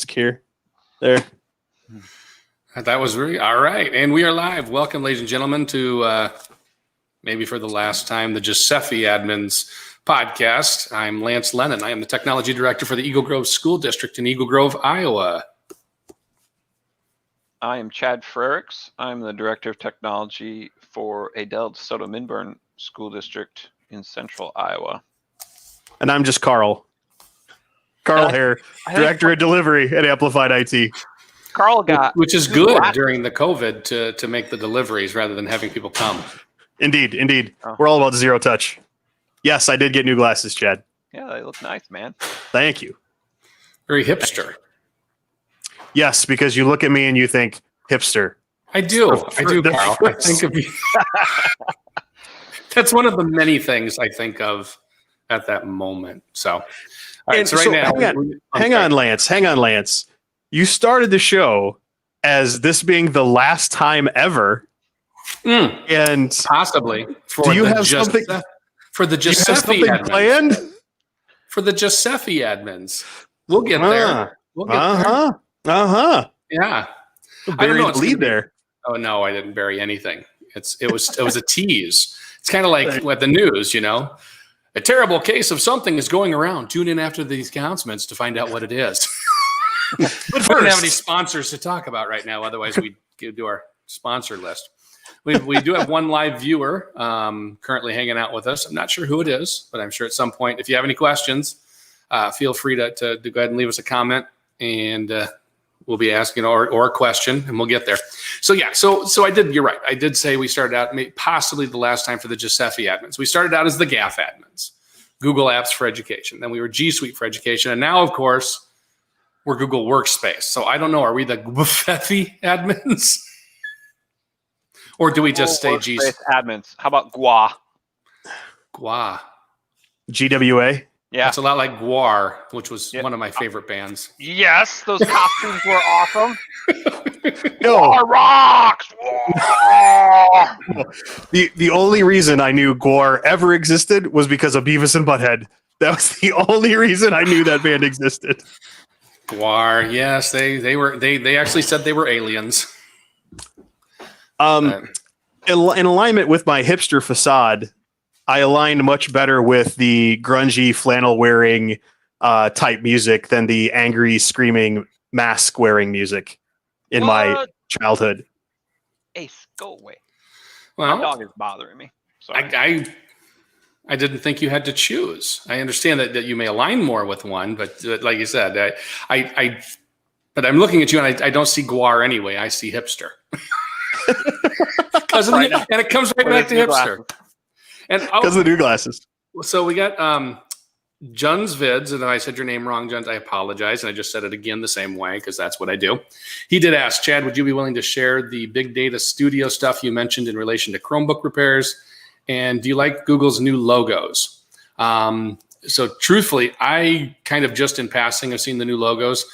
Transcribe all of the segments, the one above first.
Here. There. That was really all right. And we are live. Welcome, ladies and gentlemen, to maybe for the last time, the GSFE Admins podcast. I'm Lance Lennon. I am the technology director for the Eagle Grove School District in Eagle Grove, Iowa. I am Chad Frericks. I'm the director of technology for Adel DeSoto Minburn School District in central Iowa. And I'm just Carl. Carl Hare, director of delivery at Amplified IT. Carl got, which is good during the COVID to make the deliveries rather than having people come. Indeed. Oh. We're all about zero touch. Yes, I did get new glasses, Chad. Yeah, they look nice, man. Thank you. Very hipster. Yes, because you look at me and you think hipster. I do, Carl. I think of you. That's one of the many things I think of at that moment. So. All right, so right now, hang on, Lance. You started the show as this being the last time ever, and possibly for do you have something for the GSFE admins planned? For the GSFE admins, we'll get there. We'll get there. Yeah, bury the lead there. Oh no, I didn't bury anything. It was a tease. It's kind of like with the news, you know. A terrible case of something is going around. Tune in after these announcements to find out what it is. But we don't have any sponsors to talk about right now. Otherwise, we do our sponsor list. We do have one live viewer currently hanging out with us. I'm not sure who it is, but I'm sure at some point, if you have any questions, feel free to go ahead and leave us a comment, and we'll be asking or a question, and we'll get there. So yeah, so you're right. I did say we started out possibly the last time for the GSFE admins. We started out as the GAF admins, Google Apps for Education. Then we were G Suite for Education. And now, of course, we're Google Workspace. So I don't know, are we the GSFE admins? Or do we just stay G Suite admins? How about GWA? GWA. GWA? Yeah. It's a lot like Guar, which was one of my favorite bands. Yes, those costumes were awesome. No. Guar rocks! The only reason I knew Guar ever existed was because of Beavis and Butthead. That was the only reason I knew that band existed. Guar, yes, they actually said they were aliens. In alignment with my hipster facade, I aligned much better with the grungy flannel wearing type music than the angry screaming mask wearing music in my childhood. Ace, go away. Well, my dog is bothering me. Sorry. I didn't think you had to choose. I understand that you may align more with one, but like you said, but I'm looking at you and I don't see Guar anyway. I see hipster. And it comes right back to hipster. Glasses. And because of the new glasses. So we got Jun's Vids, and if I said your name wrong, Jun's, I apologize. And I just said it again the same way because that's what I do. He did ask, Chad, would you be willing to share the big data studio stuff you mentioned in relation to Chromebook repairs? And do you like Google's new logos? So truthfully, I kind of just in passing have seen the new logos.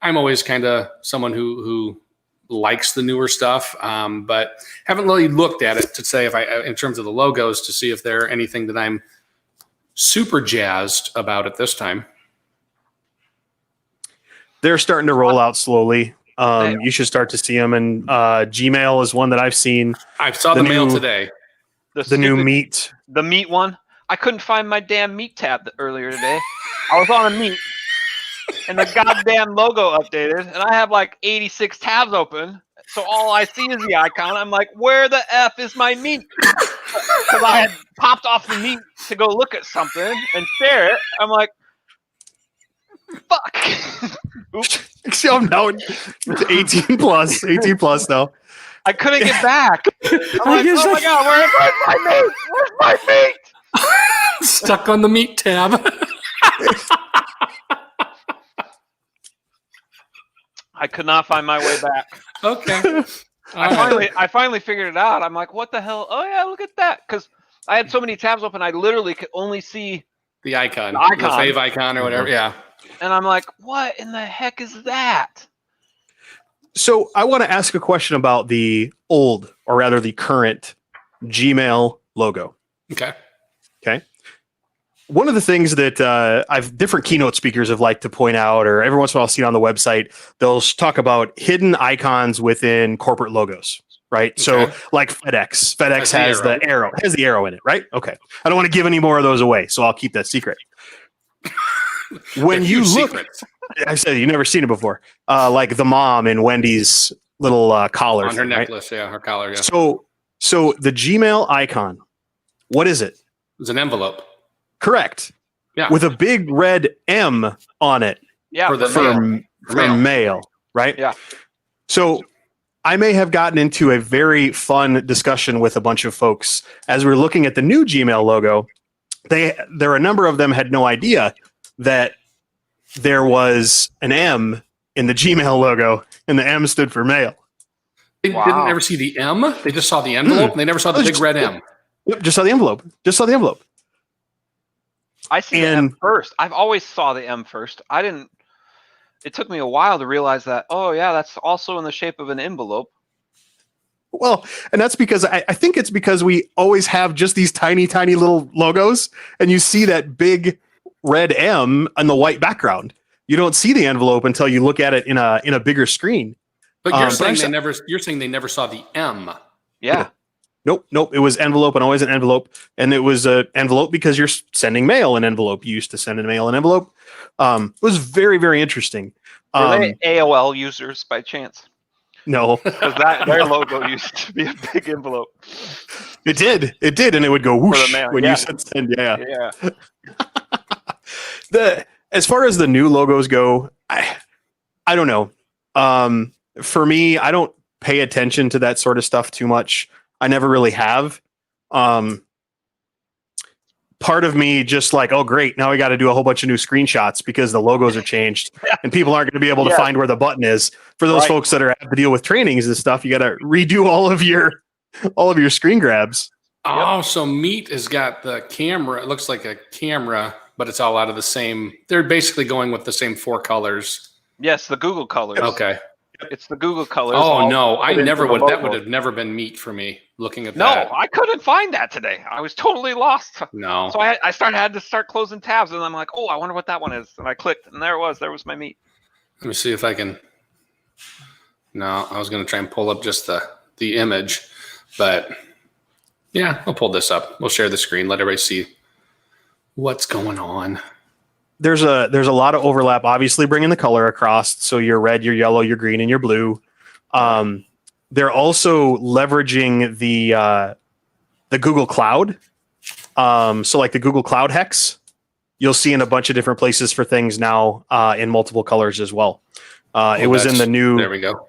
I'm always kind of someone who likes the newer stuff, but haven't really looked at it to say in terms of the logos to see if there are anything that I'm super jazzed about at this time. They're starting to roll out slowly. You should start to see them, and Gmail is one that I've seen. I saw the mail today. The new Meet. The Meet one. I couldn't find my damn Meet tab earlier today. I was on a Meet. And the goddamn logo updated, and I have like 86 tabs open. So all I see is the icon. I'm like, where the F is my Meet? Because I had popped off the Meet to go look at something and share it. I'm like, fuck. So now it's 18 plus now. I couldn't get back. I'm like, oh my God, where's my Meet? Where's my Meet? Stuck on the Meet tab. I could not find my way back. Okay. I finally figured it out. I'm like, what the hell? Oh yeah, look at that. Because I had so many tabs open, I literally could only see the icon, the fave icon or whatever. Yeah. And I'm like, what in the heck is that? So I want to ask a question about the old, or rather the current Gmail logo. Okay. one of the things that I've different keynote speakers have liked to point out, or every once in a while I'll see it on the website, they'll talk about hidden icons within corporate logos, right? Okay. So like FedEx has the arrow in it, right? Okay. I don't want to give any more of those away, so I'll keep that secret. When you look, I said you've never seen it before, like the mom in Wendy's little collar on her thing, necklace, right? yeah, her collar, yeah. So the Gmail icon, what is it? It's an envelope. Correct. Yeah. With a big red M on it. Yeah, For mail, right? Yeah. So I may have gotten into a very fun discussion with a bunch of folks as we were looking at the new Gmail logo. There are a number of them had no idea that there was an M in the Gmail logo, and the M stood for mail. They didn't ever see the M. They just saw the envelope, and they never saw the big red M. Yep, just saw the envelope. I see the M first. I've always saw the M first. I didn't. It took me a while to realize that. Oh yeah, that's also in the shape of an envelope. Well, and that's because I think it's because we always have just these tiny, tiny little logos, and you see that big red M on the white background. You don't see the envelope until you look at it in a bigger screen. But you're saying they never saw the M. Yeah. Nope. It was envelope and always an envelope. And it was an envelope because you're sending mail in envelope. You used to send in mail in envelope. It was very, very interesting. Were they AOL users by chance? No. Because their logo used to be a big envelope. It did. And it would go whoosh when you said send. Yeah. As far as the new logos go, I don't know. For me, I don't pay attention to that sort of stuff too much. I never really have. Part of me just like, oh, great. Now we got to do a whole bunch of new screenshots because the logos are changed and people aren't going to be able to find where the button is. For those folks that have to deal with trainings and stuff, you got to redo all of your screen grabs. Oh, so Meet has got the camera. It looks like a camera, but it's all out of the same. They're basically going with the same 4 colors. Yes, the Google colors. Okay. It's the Google colors. Oh no, I never would. That would have never been Meet for me. Looking at that. No, I couldn't find that today. I was totally lost. No. So I had to start closing tabs, and I'm like, oh, I wonder what that one is. And I clicked, and there it was. There was my Meet. Let me see if I can. No, I was going to try and pull up just the image, but yeah, I'll pull this up. We'll share the screen. Let everybody see what's going on. There's a lot of overlap, obviously bringing the color across. So your red, your yellow, your green, and your blue. They're also leveraging the Google Cloud. So like the Google Cloud hex, you'll see in a bunch of different places for things now in multiple colors as well. It was in the new. There we go.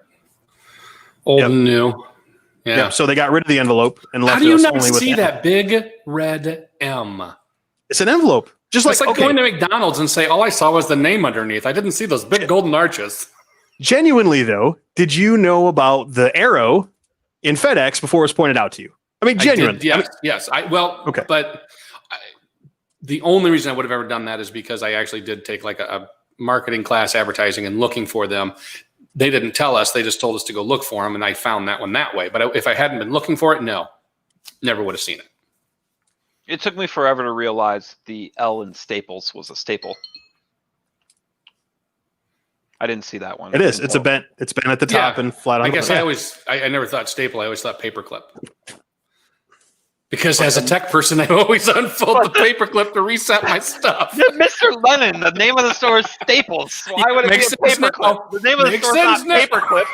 Old and new. Yeah. Yep. So they got rid of the envelope and left. How do you us not only see with that big red M? It's an envelope. Just it's like going to McDonald's and say, all I saw was the name underneath. I didn't see those big golden arches. Genuinely, though, did you know about the arrow in FedEx before it was pointed out to you? I mean, genuinely. Yes. But the only reason I would have ever done that is because I actually did take like a marketing class, advertising, and looking for them. They didn't tell us. They just told us to go look for them, and I found that one that way. But if I hadn't been looking for it, no, never would have seen it. It took me forever to realize the L in Staples was a staple. I didn't see that one. It is. It's bent at the top and flat on I the guess bottom. I never thought staple. I always thought paperclip. Because as a tech person, I always unfold the paperclip to reset my stuff. Mr. Lennon, the name of the store is Staples. Why would it be a paperclip? The name of the store is not Paperclip.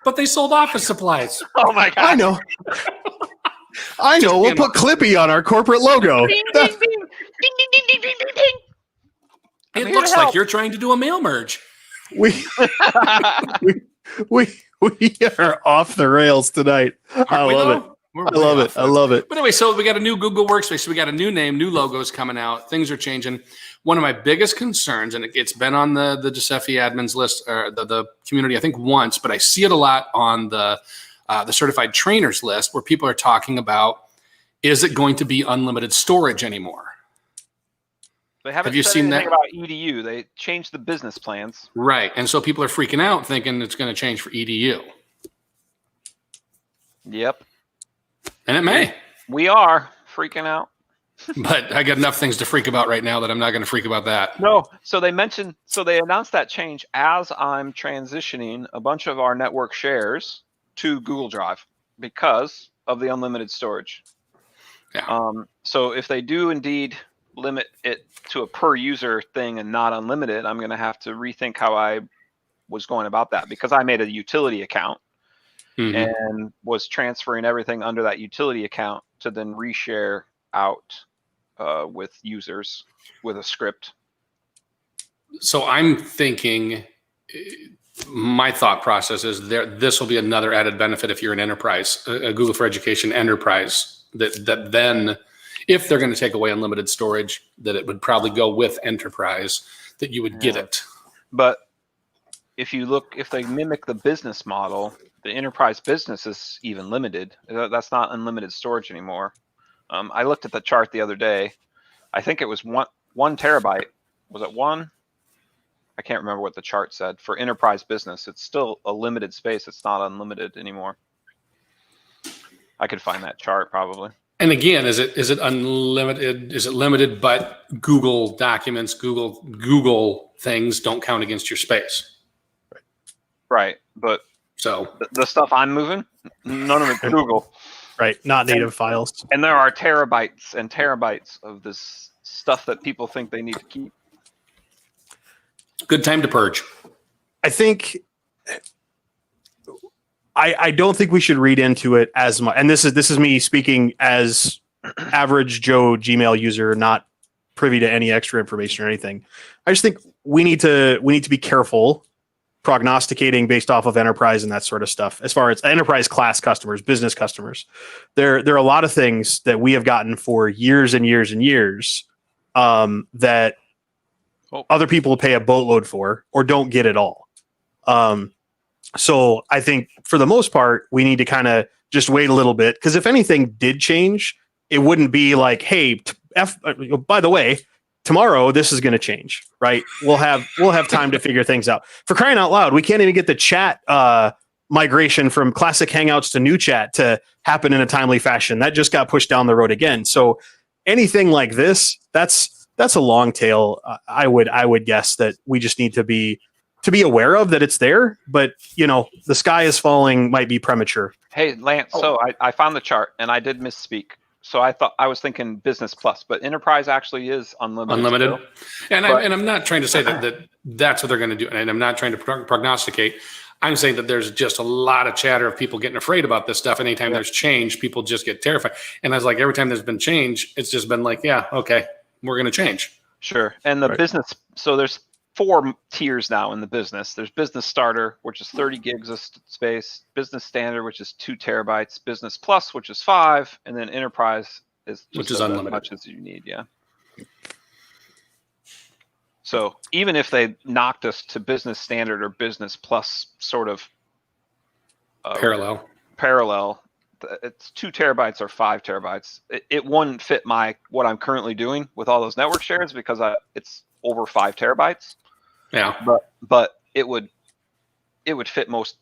But they sold office supplies. Oh my God. I know. We'll put Clippy on our corporate logo. Ding, ding, ding. Ding, ding, ding, ding, ding, ding, ding. It looks like you're trying to do a mail merge. We are off the rails tonight. I love it. I love it. But anyway, so we got a new Google Workspace. So we got a new name, new logos coming out. Things are changing. One of my biggest concerns, and it's been on the GSFE admins list, or the community, I think once, but I see it a lot on the certified trainers list where people are talking about, is it going to be unlimited storage anymore? They haven't said anything about EDU. They changed the business plans. Right. And so people are freaking out thinking it's going to change for EDU. Yep. And it may. We are freaking out. But I got enough things to freak about right now that I'm not going to freak about that. No, so they announced that change as I'm transitioning a bunch of our network shares to Google Drive because of the unlimited storage. Yeah. So if they do indeed limit it to a per user thing and not unlimited, I'm going to have to rethink how I was going about that, because I made a utility account and was transferring everything under that utility account to then reshare out with users with a script. So I'm thinking, my thought process is this will be another added benefit if you're an enterprise, a Google for Education enterprise, that then if they're going to take away unlimited storage, that it would probably go with enterprise, that you would get it. But if they mimic the business model, the enterprise business is even limited. That's not unlimited storage anymore. I looked at the chart the other day. I think it was one terabyte. Was it one? I can't remember what the chart said. For enterprise business, it's still a limited space. It's not unlimited anymore. I could find that chart probably. And again, is it unlimited? Is it limited? But Google documents, Google things don't count against your space. Right, but so the stuff I'm moving, none of it's Google. Right, not native files. And there are terabytes and terabytes of this stuff that people think they need to keep. Good time to purge. I think I don't think we should read into it as much. And this is me speaking as average Joe Gmail user, not privy to any extra information or anything. I just think we need to be careful prognosticating based off of enterprise and that sort of stuff. As far as enterprise class customers, business customers, there are a lot of things that we have gotten for years and years and years that other people pay a boatload for or don't get at all. So I think for the most part, we need to kind of just wait a little bit, because if anything did change, it wouldn't be like, hey, by the way, tomorrow this is going to change, right? We'll have time to figure things out. For crying out loud, we can't even get the chat migration from classic Hangouts to new chat to happen in a timely fashion. That just got pushed down the road again. So anything like this, that's a long tail. I would guess that we just need to be aware of that it's there, but the sky is falling might be premature. Hey, Lance, so I found the chart and I did misspeak. So I was thinking business plus, but enterprise actually is unlimited. Unlimited. And I'm not trying to say that's what they're going to do. And I'm not trying to prognosticate. I'm saying that there's just a lot of chatter of people getting afraid about this stuff. Anytime there's change, people just get terrified. And I was like, every time there's been change, it's just been like, yeah, okay, we're going to change. Sure. And the business, so there's 4 tiers now in the business. There's business starter, which is 30 gigs of space, business standard, which is 2 terabytes, business plus, which is 5, and then enterprise is just which is unlimited, as much as you need. Yeah. So even if they knocked us to business standard or business plus sort of parallel, it's 2 terabytes or 5 terabytes. It wouldn't fit what I'm currently doing with all those network shares because it's over 5 terabytes. Yeah, but it would fit most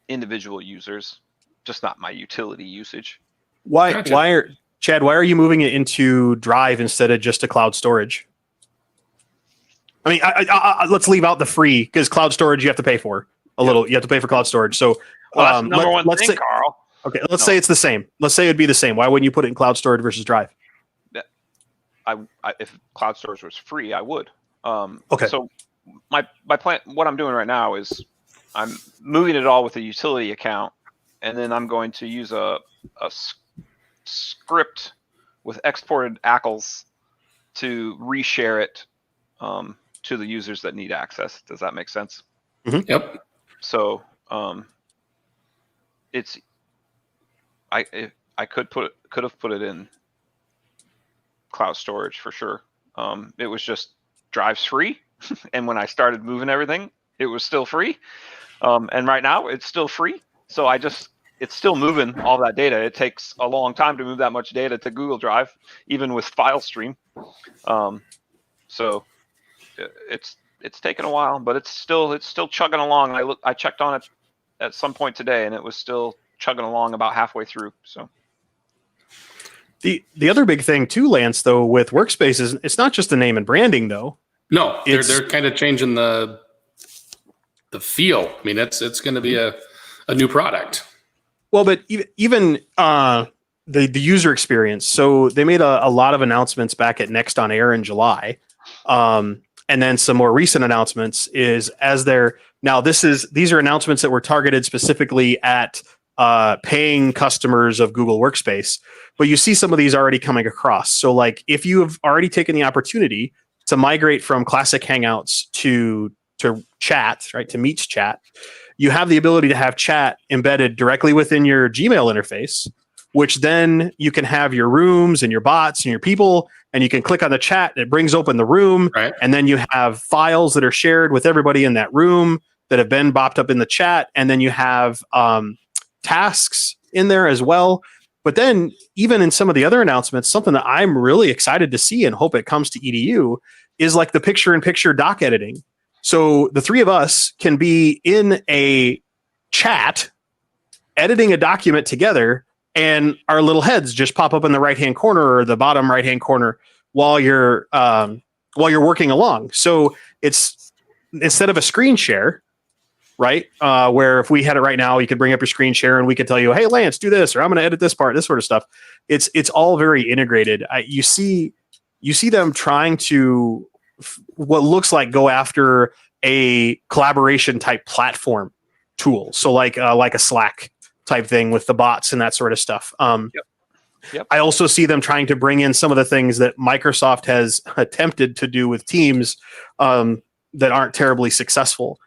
individual users, just not my utility usage. Chad, why are you moving it into Drive instead of just a cloud storage? I mean, let's leave out the free, because cloud storage you have to pay for a little. You have to pay for cloud storage. So that's the number one thing, Carl. Okay, let's say it's the same. Let's say it'd be the same. Why wouldn't you put it in cloud storage versus Drive? If cloud storage was free, I would. Okay. So my plan, what I'm doing right now is I'm moving it all with a utility account, and then I'm going to use a script with exported ACLs to reshare it to the users that need access. Does that make sense? Mm-hmm. Yep. So I could have put it in cloud storage for sure. It was just Drive's free, and when I started moving everything, it was still free. And right now it's still free. So it's still moving all that data. It takes a long time to move that much data to Google Drive, even with FileStream. So it's taken a while, but it's still chugging along. I checked on it at some point today, and it was still chugging along about halfway through. So The other big thing too, Lance, though, with Workspaces, it's not just the name and branding, though. No, they're kind of changing the feel. I mean, it's going to be a new product. Well, but even the user experience. So they made a lot of announcements back at Next on Air in July, and then some more recent announcements is as they're now. These are announcements that were targeted specifically at paying customers of Google Workspace. But you see some of these already coming across. So like if you have already taken the opportunity to migrate from classic Hangouts to chat, right, to Meets chat, you have the ability to have chat embedded directly within your Gmail interface, which then you can have your rooms and your bots and your people, and you can click on the chat. It brings open the room, right. And then you have files that are shared with everybody in that room that have been bopped up in the chat, and then you have tasks in there as well. But then even in some of the other announcements, something that I'm really excited to see and hope it comes to EDU is like the picture-in-picture doc editing. So the three of us can be in a chat editing a document together, and our little heads just pop up in the right-hand corner or the bottom right-hand corner while you're working along. So it's instead of a screen share, right? Where if we had it right now, you could bring up your screen share and we could tell you, hey, Lance, do this, or I'm going to edit this part, this sort of stuff. It's all very integrated. You see them trying to what looks like go after a collaboration type platform tool. So like a Slack type thing with the bots and that sort of stuff. Yep. I also see them trying to bring in some of the things that Microsoft has attempted to do with Teams that aren't terribly successful.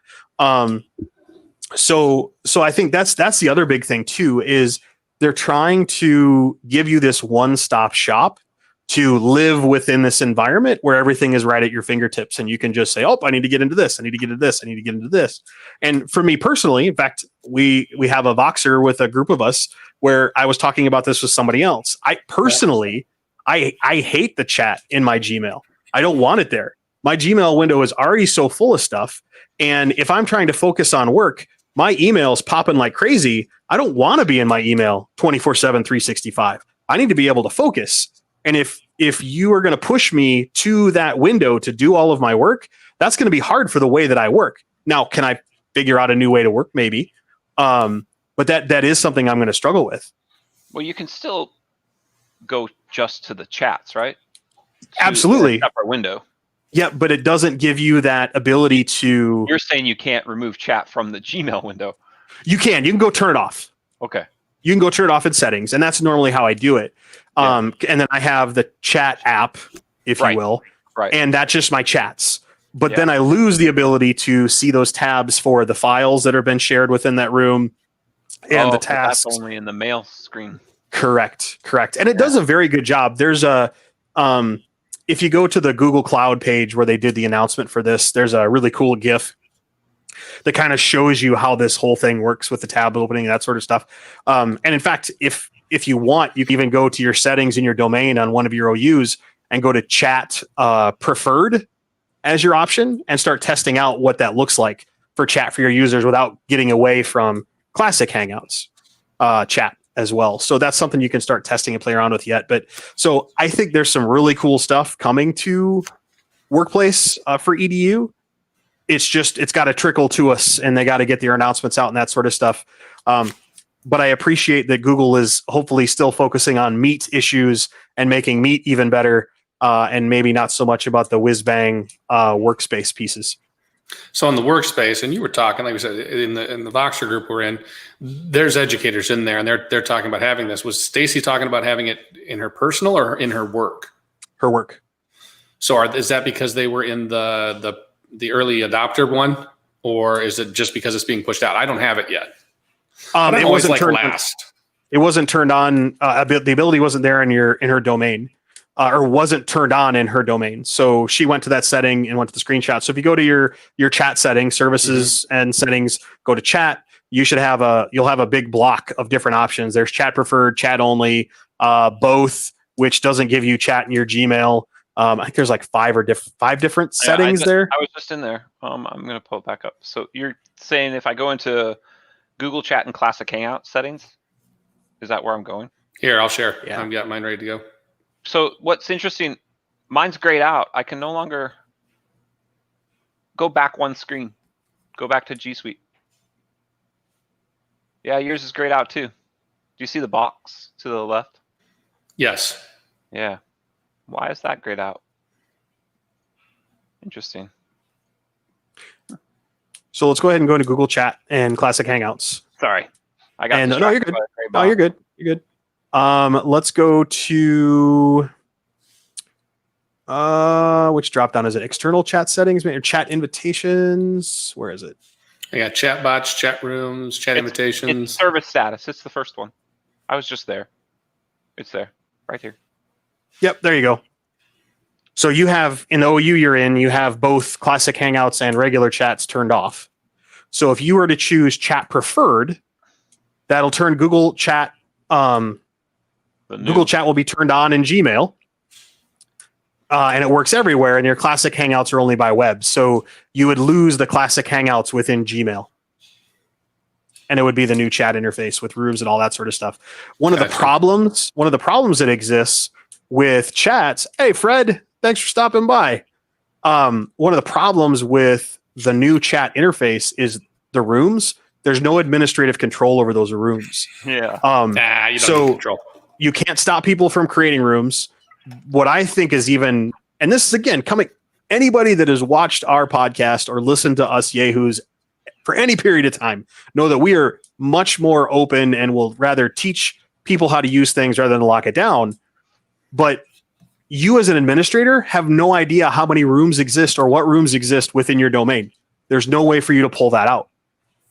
So I think that's the other big thing too, is they're trying to give you this one-stop shop to live within this environment where everything is right at your fingertips, and you can just say, oh, I need to get into this. I need to get into this. I need to get into this. And for me personally, in fact, we have a Voxer with a group of us where I was talking about this with somebody else. I personally, I hate the chat in my Gmail. I don't want it there. My Gmail window is already so full of stuff. And if I'm trying to focus on work, my email's popping like crazy. I don't want to be in my email 24/7, 365. I need to be able to focus. And if you are going to push me to that window to do all of my work, that's going to be hard for the way that I work. Now, can I figure out a new way to work? Maybe. But that is something I'm going to struggle with. Well, you can still go just to the chats, right? Absolutely. A separate window. Yeah, but it doesn't give you that ability to... You're saying you can't remove chat from the Gmail window. You can go turn it off. Okay. You can go turn it off in settings, and that's normally how I do it. And then I have the chat app, if you will. Right. And that's just my chats. But then I lose the ability to see those tabs for the files that have been shared within that room and the tasks. That's only in the mail screen. Correct. And it does a very good job. There's a... if you go to the Google Cloud page where they did the announcement for this, there's a really cool GIF that kind of shows you how this whole thing works with the tab opening and that sort of stuff. And in fact, if you want, you can even go to your settings in your domain on one of your OUs and go to chat preferred as your option and start testing out what that looks like for chat for your users without getting away from classic Hangouts chat as well. So that's something you can start testing and play around with yet. But so I think there's some really cool stuff coming to Workplace for EDU. It's got to trickle to us, and they got to get their announcements out and that sort of stuff. But I appreciate that Google is hopefully still focusing on Meet issues and making Meet even better, and maybe not so much about the whiz-bang workspace pieces. So on the workspace, and you were talking, like we said, in the Voxer group we're in, there's educators in there, and they're talking about having this. Was Stacy talking about having it in her personal or in her work? Her work. So is that because they were in the early adopter one, or is it just because it's being pushed out? I don't have it yet. It wasn't turned last. It wasn't turned on. The ability wasn't there in her domain. Or wasn't turned on in her domain. So she went to that setting and went to the screenshot. So if you go to your chat settings, services and settings, go to chat, you'll have a big block of different options. There's chat preferred, chat only, both, which doesn't give you chat in your Gmail. I think there's like five different settings there. I was just in there. I'm going to pull it back up. So you're saying if I go into Google Chat and Classic Hangout settings, is that where I'm going? Here, I'll share. Yeah. I've got mine ready to go. So what's interesting, mine's grayed out. I can no longer go back one screen. Go back to G Suite. Yeah, yours is grayed out too. Do you see the box to the left? Yes. Yeah. Why is that grayed out? Interesting. So let's go ahead and go into Google Chat and Classic Hangouts. Sorry. I got And no, you're distracted good. by the gray No, box. you're good. You're good. Let's go to which drop down is it? External chat settings, or chat invitations? Where is it? I got chat bots, chat rooms, chat invitations. It's service status. It's the first one. I was just there. It's there. Right here. Yep, there you go. So you have in the OU you're in, you have both Classic Hangouts and regular chats turned off. So if you were to choose chat preferred, that'll turn Google Chat. Google Chat will be turned on in Gmail, and it works everywhere. And your Classic Hangouts are only by web, so you would lose the Classic Hangouts within Gmail, and it would be the new chat interface with rooms and all that sort of stuff. One of the problems that exists with chats. Hey, Fred, thanks for stopping by. One of the problems with the new chat interface is the rooms. There's no administrative control over those rooms. Yeah. You don't have control. You can't stop people from creating rooms. What I think is even, and this is again coming, anybody that has watched our podcast or listened to us yahoos for any period of time know that we are much more open and will rather teach people how to use things rather than lock it down. But you as an administrator have no idea how many rooms exist or what rooms exist within your domain. There's no way for you to pull that out.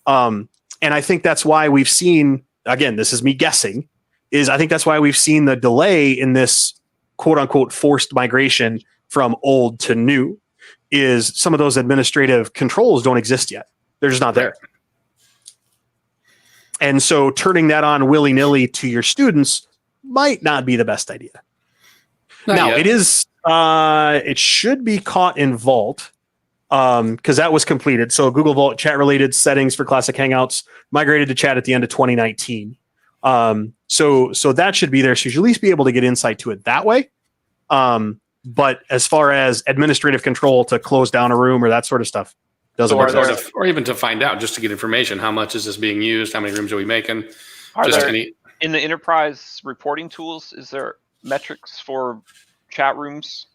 And I think that's why we've seen, again, this is me guessing, I think that's why we've seen the delay in this quote unquote forced migration from old to new is some of those administrative controls don't exist yet. They're just not there. And so turning that on willy-nilly to your students might not be the best idea. Now it is, it should be caught in Vault because that was completed. So Google Vault chat related settings for Classic Hangouts migrated to chat at the end of 2019. So that should be there. So you should at least be able to get insight to it that way. But as far as administrative control to close down a room or that sort of stuff doesn't work. Or even to find out, just to get information, how much is this being used? How many rooms are we making? In the enterprise reporting tools, is there metrics for chat rooms?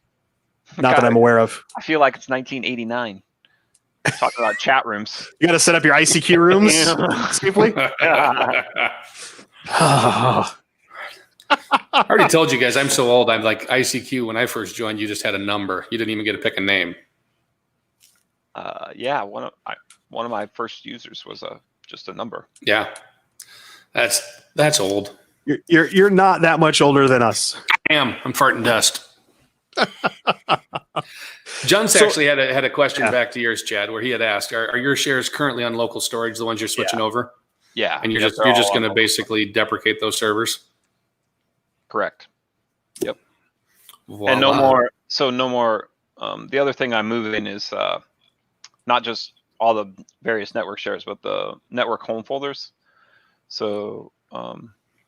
Not that I'm aware of. I feel like it's 1989. Talking about chat rooms. You got to set up your ICQ rooms safely. I already told you guys I'm so old. I'm like ICQ. When I first joined, you just had a number. You didn't even get to pick a name. Yeah, one of my first users was just a number. Yeah, that's old. You're not that much older than us. I'm farting dust. John's actually had a question back to yours, Chad, where he had asked, "Are your shares currently on local storage, the ones you're switching over?" Yeah, and you're just going to basically deprecate those servers. Correct. Yep. Voila. And no more. So no more. The other thing I'm moving is not just all the various network shares, but the network home folders. So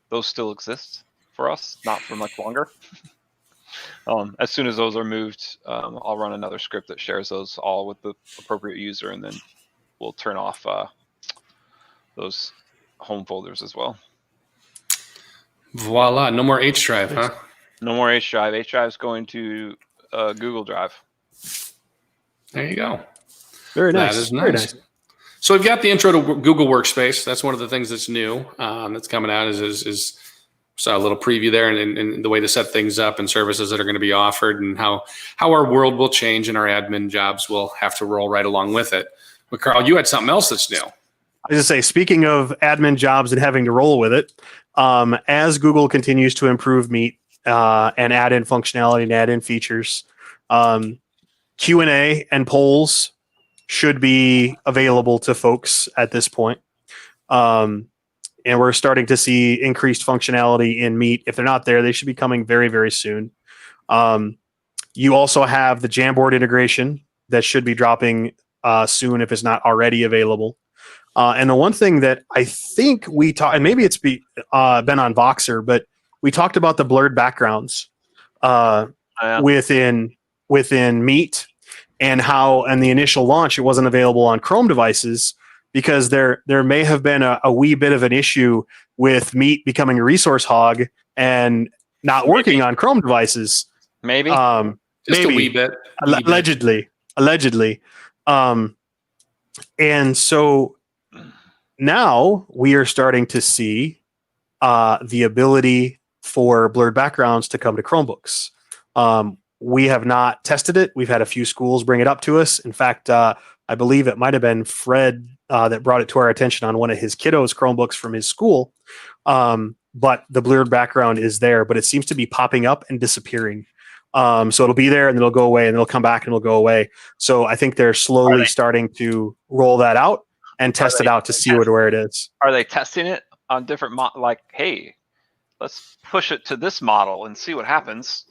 those still exist for us, not for much longer. As soon as those are moved, I'll run another script that shares those all with the appropriate user, and then we'll turn off those home folders as well. Voila. No more H drive, huh? No more H drive. H drive is going to Google Drive. There you go. Very nice. That is nice. Very nice. So we've got the intro to Google Workspace. That's one of the things that's new that's coming out is so a little preview there and the way to set things up and services that are going to be offered and how our world will change and our admin jobs will have to roll right along with it. But Carl, you had something else that's new. I was just say, speaking of admin jobs and having to roll with it, as Google continues to improve Meet and add in functionality and add in features, Q&A and polls should be available to folks at this point. And we're starting to see increased functionality in Meet. If they're not there, they should be coming very, very soon. You also have the Jamboard integration that should be dropping soon if it's not already available. And the one thing that I think we taught, and maybe it's been on Voxer, but we talked about the blurred backgrounds within Meet, and how in the initial launch it wasn't available on Chrome devices because there may have been a wee bit of an issue with Meet becoming a resource hog and not working on Chrome devices. Maybe. Just a wee bit. Allegedly. And so now we are starting to see the ability for blurred backgrounds to come to Chromebooks. We have not tested it. We've had a few schools bring it up to us. In fact, I believe it might have been Fred that brought it to our attention on one of his kiddos' Chromebooks from his school. But the blurred background is there, but it seems to be popping up and disappearing. So it'll be there and it'll go away and it'll come back and it'll go away. So I think they're slowly starting to roll that out and test it out to see where it is. Are they testing it on different like, hey, let's push it to this model and see what happens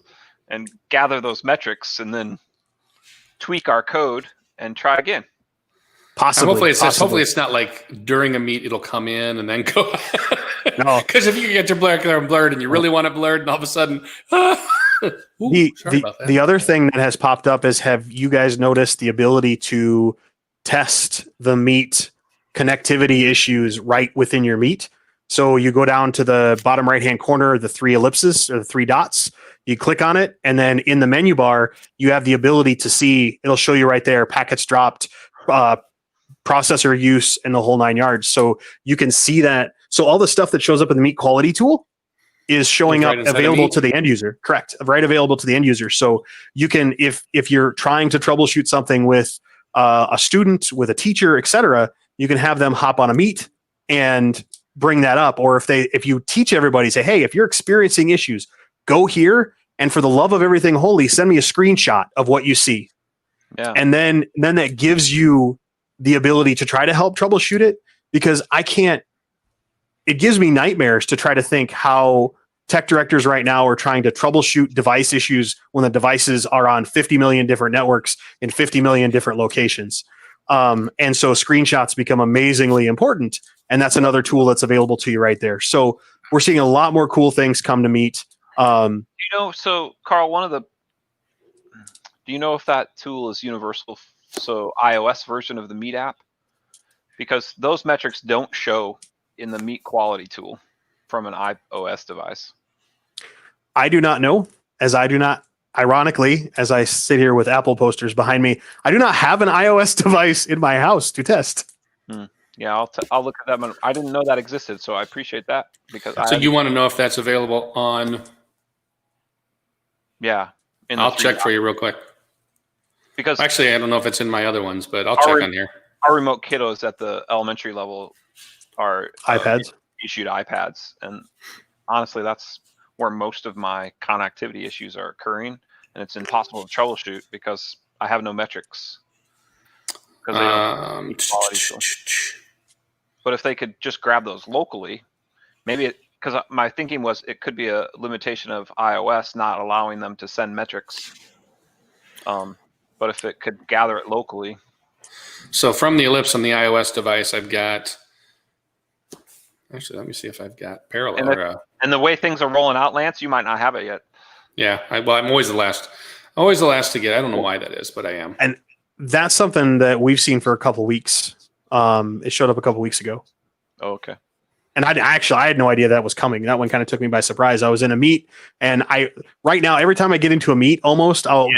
and gather those metrics and then tweak our code and try again. Possibly. Hopefully it's not like during a meet it'll come in and then go. No, because if you get your background blurred and you really want it blurred, and all of a sudden, the other thing that has popped up is, have you guys noticed the ability to test the Meet connectivity issues right within your Meet? So you go down to the bottom right-hand corner, the 3 ellipses or the 3 dots. You click on it, and then in the menu bar, you have the ability to see. It'll show you right there, packets dropped, processor use, and the whole 9 yards. So you can see that. So all the stuff that shows up in the Meet quality tool is showing up available to the end user. Correct, right, available to the end user. So you can, if you're trying to troubleshoot something with a student, with a teacher, etc., you can have them hop on a Meet and bring that up. Or if you teach everybody, say, hey, if you're experiencing issues, go here, and for the love of everything holy, send me a screenshot of what you see. Yeah. And then that gives you the ability to try to help troubleshoot it, because it gives me nightmares to try to think how tech directors right now are trying to troubleshoot device issues when the devices are on 50 million different networks in 50 million different locations. And so screenshots become amazingly important. And that's another tool that's available to you right there. So we're seeing a lot more cool things come to Meet. So Carl, do you know if that tool is universal? So iOS version of the Meet app, because those metrics don't show in the Meet quality tool from an iOS device. I do not know, ironically, as I sit here with Apple posters behind me, I do not have an iOS device in my house to test. Yeah, I'll look at that one. I didn't know that existed, so I appreciate that. So you want to know if that's available on? Yeah. I'll check for you real quick. Because actually, I don't know if it's in my other ones, but I'll check on here. Our remote kiddos at the elementary level are iPads, issued iPads, and honestly, that's where most of my connectivity issues are occurring, and it's impossible to troubleshoot because I have no metrics. But if they could just grab those locally, maybe because my thinking was it could be a limitation of iOS not allowing them to send metrics. But if it could gather it locally. So from the Ellipse on the iOS device, I've got. Actually, let me see if I've got parallel. And the way things are rolling out, Lance, you might not have it yet. Yeah, I'm always the last. Always the last to get. I don't know why that is, but I am. And that's something that we've seen for a couple weeks. It showed up a couple weeks ago. Oh, okay. And I had no idea that was coming. That one kind of took me by surprise. I was in a Meet, and right now, every time I get into a Meet, I'll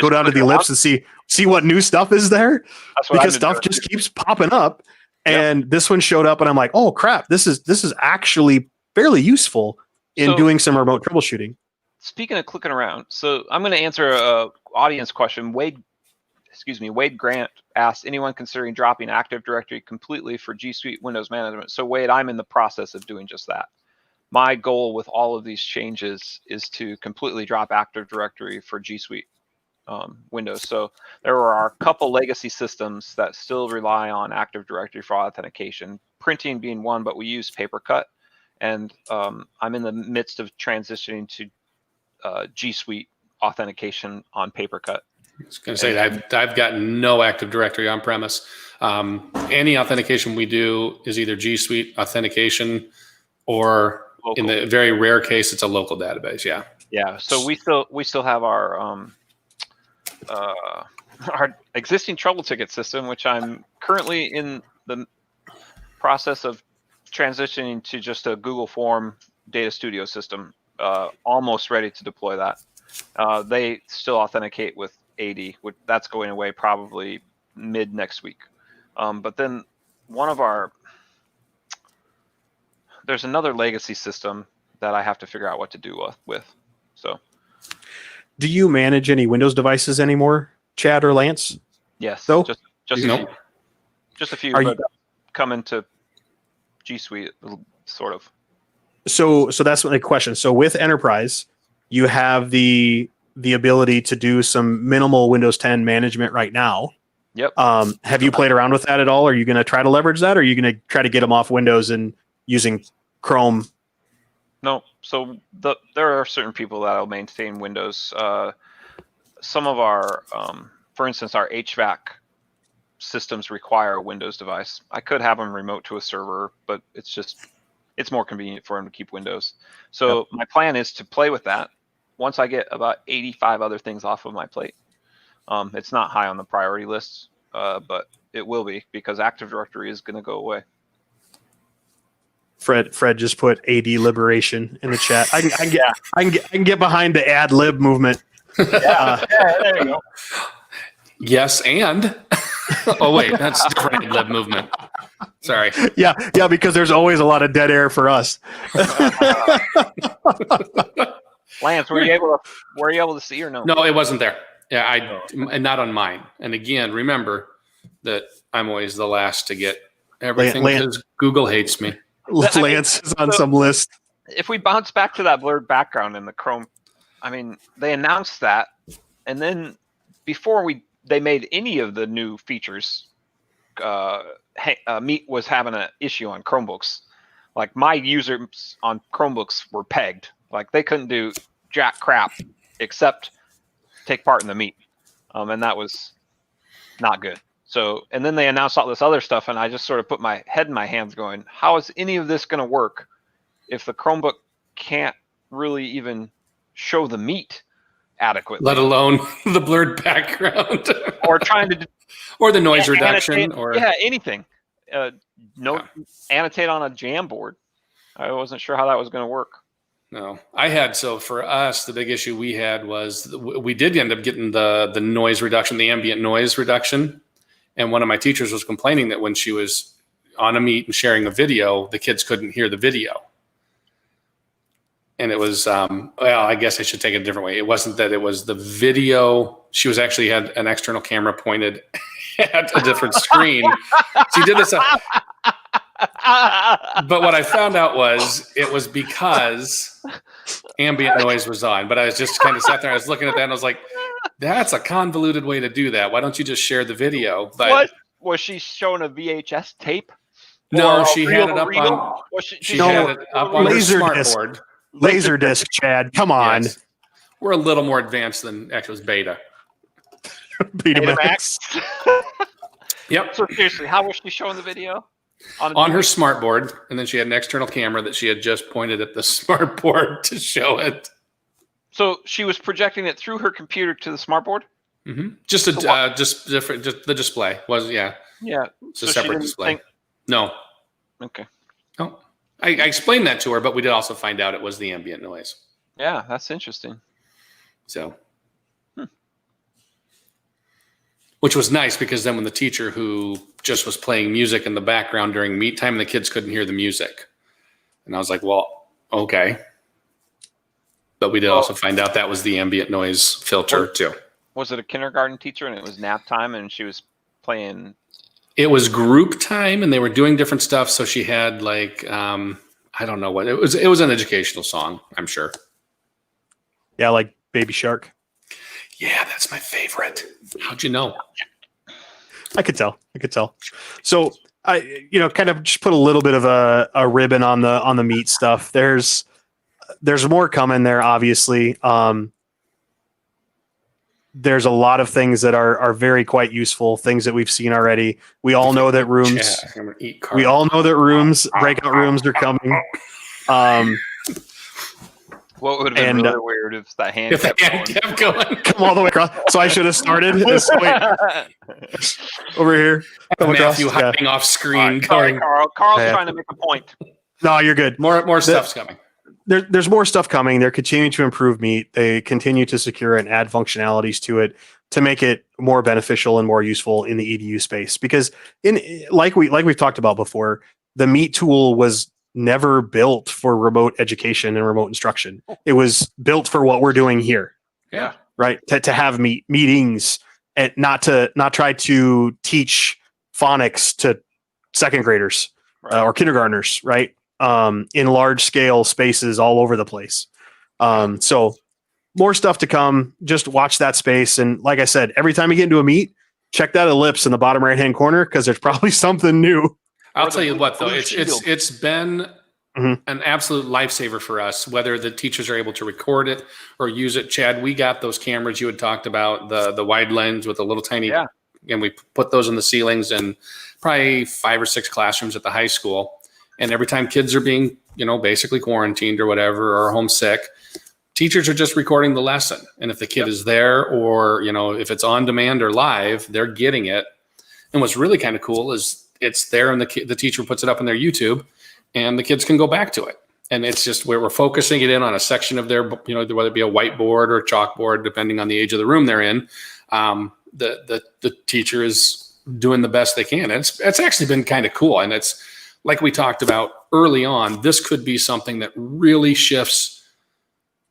go down to the Ellipse and see what new stuff is there, because stuff just keeps popping up. And this one showed up, and I'm like, oh crap, this is actually fairly useful in doing some remote troubleshooting. Speaking of clicking around, so I'm going to answer a audience question. Wade Grant asked, anyone considering dropping Active Directory completely for G Suite Windows management? So Wade, I'm in the process of doing just that. My goal with all of these changes is to completely drop Active Directory for G Suite Windows. So there are a couple legacy systems that still rely on Active Directory for authentication, printing being one, but we use PaperCut. And I'm in the midst of transitioning to G Suite authentication on PaperCut. I was going to say I've got no Active Directory on premise. Any authentication we do is either G Suite authentication or in the very rare case, it's a local database. Yeah. Yeah. So we still have our existing trouble ticket system, which I'm currently in the process of transitioning to just a Google Form Data Studio system. Almost ready to deploy that. They still authenticate with AD, which that's going away probably mid next week. But then there's another legacy system that I have to figure out what to do with. So, do you manage any Windows devices anymore, Chad or Lance? Yes. So Just a few, but come into G Suite, sort of. So that's my question. So with Enterprise, you have the ability to do some minimal Windows 10 management right now. Yep. Have you played around with that at all? Are you going to try to leverage that, or are you going to try to get them off Windows and using Chrome? No. So there are certain people that will maintain Windows. Some of our, for instance, our HVAC systems require a Windows device. I could have them remote to a server, but it's more convenient for them to keep Windows. So my plan is to play with that once I get about 85 other things off of my plate. It's not high on the priority list, but it will be, because Active Directory is going to go away. Fred just put AD liberation in the chat. I can get behind the ad lib movement. Yeah, there you go. Yes, and oh wait, that's different ad lib movement. Sorry. Yeah, because there's always a lot of dead air for us. Lance, were you able to see or no? No, it wasn't there. Yeah, and not on mine. And again, remember that I'm always the last to get everything because Google hates me. Lance is on some list. If we bounce back to that blurred background in the Chrome, I mean, they announced that, and then before they made any of the new features, Meet was having an issue on Chromebooks. Like, my users on Chromebooks were pegged. Like, they couldn't do jack crap except take part in the Meet, and that was not good. So, and then they announced all this other stuff, and I just sort of put my head in my hands going, how is any of this going to work if the Chromebook can't really even show the Meet adequately? Let alone the blurred background. Or trying to... Or the noise reduction. Anything. Annotate on a Jamboard. I wasn't sure how that was going to work. No, so for us, the big issue we had was we did end up getting the noise reduction, the ambient noise reduction. And one of my teachers was complaining that when she was on a Meet and sharing a video, the kids couldn't hear the video. And it was, I guess I should take it a different way. It wasn't that it was the video. She was actually had an external camera pointed at a different screen. She did this. But what I found out was it was because ambient noise was on. But I was just kind of sat there. I was looking at that and I was like, that's a convoluted way to do that. Why don't you just share the video? But what? Was she showing a VHS tape? No, she had it up on. She had it up on her smartboard. Laserdisc, Chad. Come on. Yes. We're a little more advanced than actually was beta. Betamax. Yep. So seriously, how was she showing the video? On her smartboard, and then she had an external camera that she had just pointed at the smartboard to show it. So she was projecting it through her computer to the smartboard? Mm-hmm. Just the display was Yeah. It's a separate display. No. Okay. No. I explained that to her, but we did also find out it was the ambient noise. Yeah, that's interesting. So, which was nice because then when the teacher who just was playing music in the background during Meet time, the kids couldn't hear the music. And I was like, well, okay. But we did also find out that was the ambient noise filter too. Was it a kindergarten teacher and it was nap time and she was playing? It was group time and they were doing different stuff. So she had like, I don't know what it was. It was an educational song, I'm sure. Yeah, like Baby Shark. Yeah, that's my favorite. How'd you know? I could tell. So I, kind of just put a little bit of a ribbon on the Meet stuff. There's more coming there, obviously. There's a lot of things that are very quite useful, things that we've seen already. We all know that rooms breakout rooms are coming. What would have been And, really weird if that hand If the kept hand going. kept going. come all the way across. So I should have started. Wait, over here. Come across. Matthew Yeah. hopping off screen, Sorry, going. Carl. Carl's Yeah. trying to make a point. No, you're good. More stuff's coming. There's more stuff coming. They're continuing to improve Meet. They continue to secure and add functionalities to it to make it more beneficial and more useful in the EDU space. Because like we've talked about before, the Meet tool was never built for remote education and remote instruction. It was built for what we're doing here. Yeah. Right. To have meetings and not try to teach phonics to second graders or kindergartners. Right. In large scale spaces all over the place. So more stuff to come. Just watch that space. And like I said, every time you get into a Meet, check that ellipse in the bottom right-hand corner, because there's probably something new. I'll tell you what, though, blue shield. it's been an absolute lifesaver for us, whether the teachers are able to record it or use it. Chad, we got those cameras you had talked about, the wide lens with a little tiny, and we put those in the ceilings in probably 5 or 6 classrooms at the high school. And every time kids are being, basically quarantined or whatever, or homesick, teachers are just recording the lesson. And if the kid is there, or, if it's on demand or live, they're getting it. And what's really kind of cool is it's there, and the teacher puts it up on their YouTube, and the kids can go back to it. And it's just where we're focusing it in on a section of their, whether it be a whiteboard or a chalkboard, depending on the age of the room they're in. The teacher is doing the best they can. It's actually been kind of cool. And it's like we talked about early on, this could be something that really shifts,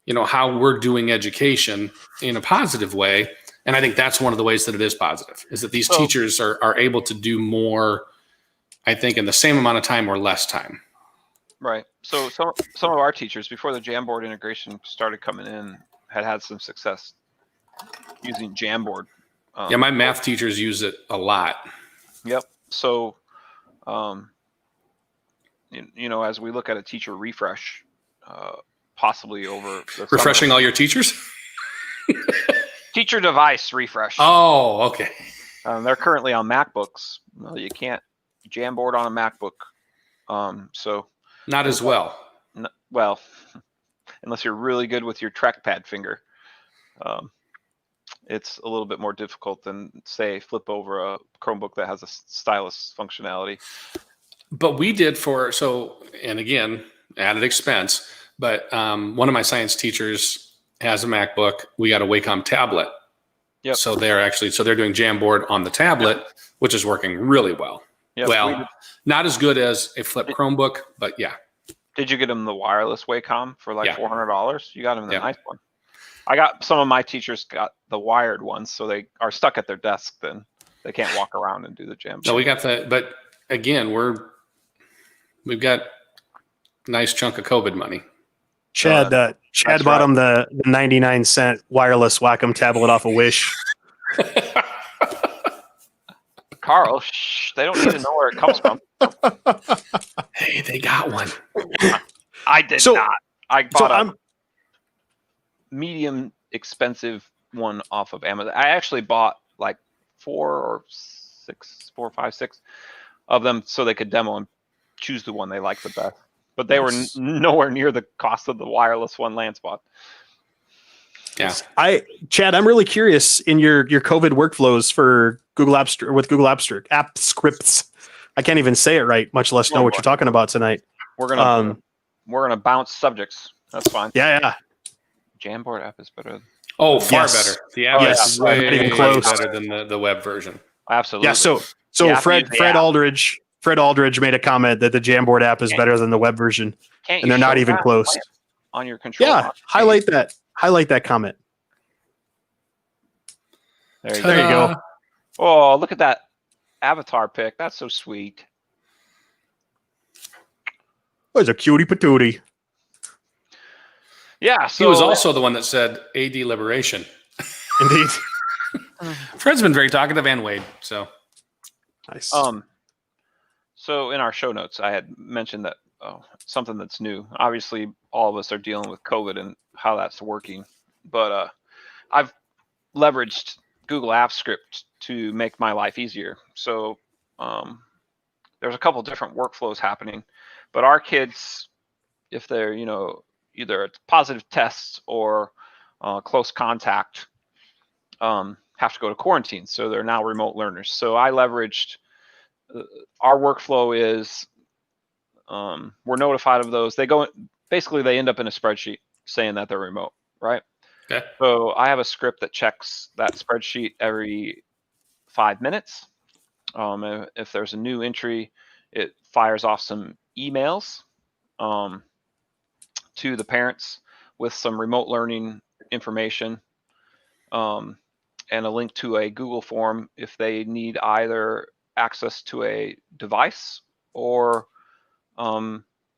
how we're doing education in a positive way. And I think that's one of the ways that it is positive, is that these teachers are able to do more, I think, in the same amount of time or less time. Right. So some of our teachers, before the Jamboard integration started coming in, had some success using Jamboard. My math teachers use it a lot. Yep. So, as we look at a teacher refresh, possibly over the refreshing summer, all your teachers. teacher device refresh. Oh, okay. They're currently on MacBooks. No, you can't Jamboard on a MacBook. So not as well. Well, unless you're really good with your trackpad finger, it's a little bit more difficult than, say, flip over a Chromebook that has a stylus functionality. But we did and again, added expense. But one of my science teachers has a MacBook. We got a Wacom tablet. Yep. So they're doing Jamboard on the tablet, which is working really well. Yep. Well, not as good as a flip Chromebook, but yeah. Did you get them the wireless Wacom for like $400? You got them the nice one. I got some of my teachers got the wired ones, so they are stuck at their desk. Then they can't walk around and do the Jamboard. No, we got but again, we've got a nice chunk of COVID money. Chad bought him the 99-cent wireless Wacom tablet off of Wish. Carl, they don't need to know where it comes from. Hey, they got one. I did not. I bought a medium expensive one off of Amazon. I actually bought like 4 or 5, 6 of them so they could demo and choose the one they like the best. But they were nowhere near the cost of the wireless one Lance bought. Yeah. Chad, I'm really curious in your COVID workflows for Google Apps with Google App Scripts. I can't even say it right, much less know what you're talking about tonight. We're gonna bounce subjects. That's fine. Yeah. Jamboard app is better. Oh, far better. The app is way close. better than the web version. Absolutely. Yeah. So Fred Aldridge made a comment that the Jamboard app is better than the web version, and they're not even close. On your control. Yeah. Highlight that comment. There you go. Oh, look at that avatar pic. That's so sweet. There's a cutie patootie. Yeah. So he was also the one that said AD liberation. Indeed. Fred's been very talkative, and Wade. So nice. So in our show notes, I had mentioned that something that's new. Obviously, all of us are dealing with COVID and how that's working. But I've leveraged Google Apps Script to make my life easier. So there's a couple different workflows happening. But our kids, if they're either positive tests or close contact have to go to quarantine. So they're now remote learners. So I leveraged our workflow is we're notified of those. They end up in a spreadsheet saying that they're remote, right? Okay. So I have a script that checks that spreadsheet every 5 minutes. If there's a new entry, it fires off some emails to the parents with some remote learning information and a link to a Google form if they need either access to a device or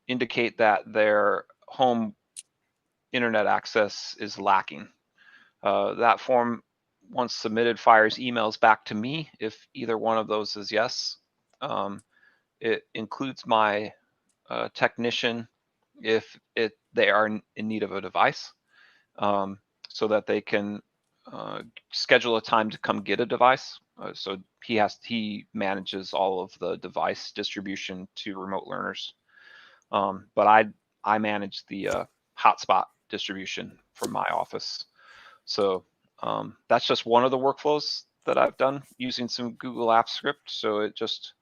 indicate that their home internet access is lacking. That form, once submitted, fires emails back to me if either one of those is yes. It includes my technician if they are in need of a device, so that they can schedule a time to come get a device. So he manages all of the device distribution to remote learners, but I manage the hotspot distribution from my office. So that's just one of the workflows that I've done using some Google Apps script. So it just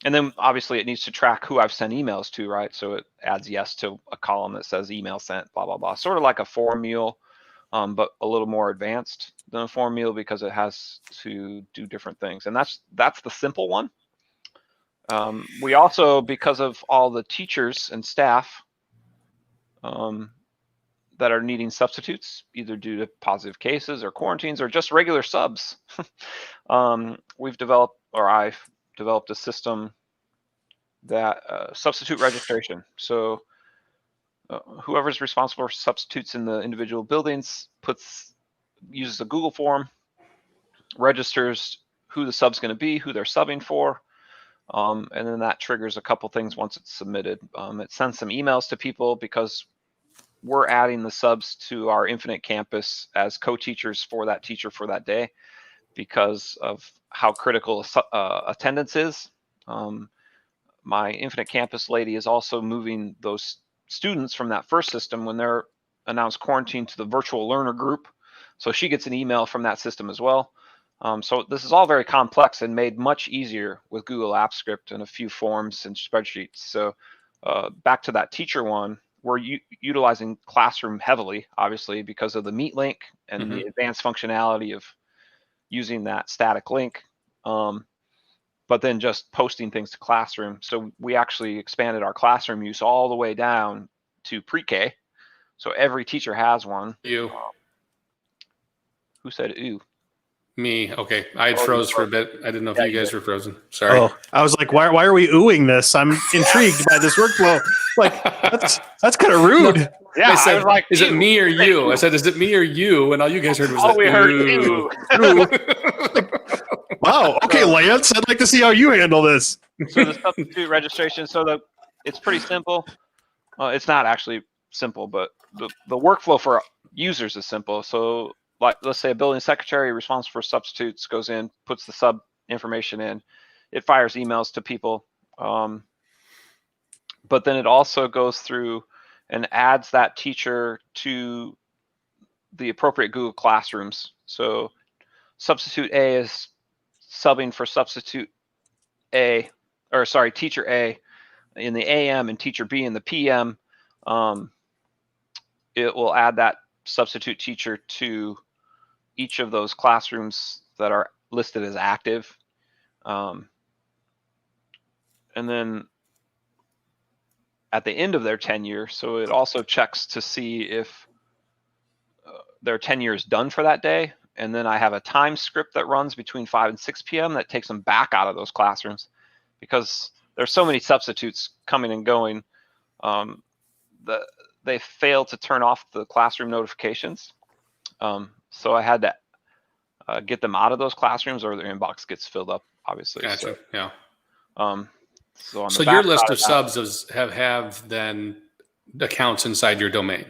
and then obviously it needs to track who I've sent emails to, right? So it adds yes to a column that says email sent, blah, blah, blah. Sort of like a form mule, but a little more advanced than a form mule because it has to do different things. And that's the simple one. We also, because of all the teachers and staff that are needing substitutes, either due to positive cases or quarantines or just regular subs, I've developed a system that substitute registration. So whoever's responsible for substitutes in the individual buildings uses a Google form, registers who the sub's going to be, who they're subbing for, and then that triggers a couple things once it's submitted. It sends some emails to people because we're adding the subs to our Infinite Campus as co-teachers for that teacher for that day because of how critical attendance is. My Infinite Campus lady is also moving those students from that first system when they're announced quarantine to the virtual learner group. So she gets an email from that system as well. So this is all very complex and made much easier with Google Apps Script and a few forms and spreadsheets. So back to that teacher one, we're utilizing Classroom heavily, obviously, because of the Meet link and the advanced functionality of using that static link. But then just posting things to Classroom. So we actually expanded our Classroom use all the way down to pre-K. So every teacher has one. You. Who said ooh? Me. Okay. I had froze for a bit. I didn't know if you guys were frozen. Sorry. Oh, I was like, why are we oohing this? I'm intrigued by this workflow. Like, that's kind of rude. No, Yeah, said, I was like, is it me or you? I said, is it me or you? And all you guys heard was we heard ooh. Wow. Okay, Lance, I'd like to see how you handle this. So the substitute registration, it's pretty simple. It's not actually simple, but the workflow for users is simple. So like, let's say a building secretary responsible for substitutes goes in, puts the sub information in, it fires emails to people. But then it also goes through and adds that teacher to the appropriate Google Classrooms. So substitute A is subbing for substitute A, or sorry, teacher A in the AM and teacher B in the PM. It will add that substitute teacher to each of those classrooms that are listed as active. And then at the end of their tenure, so it also checks to see if their tenure is done for that day. And then I have a time script that runs between 5 and 6 p.m. that takes them back out of those classrooms because there's so many substitutes coming and going. They fail to turn off the classroom notifications. So I had to get them out of those classrooms or their inbox gets filled up, obviously. Gotcha. So, yeah. So your list of subs have then accounts inside your domain.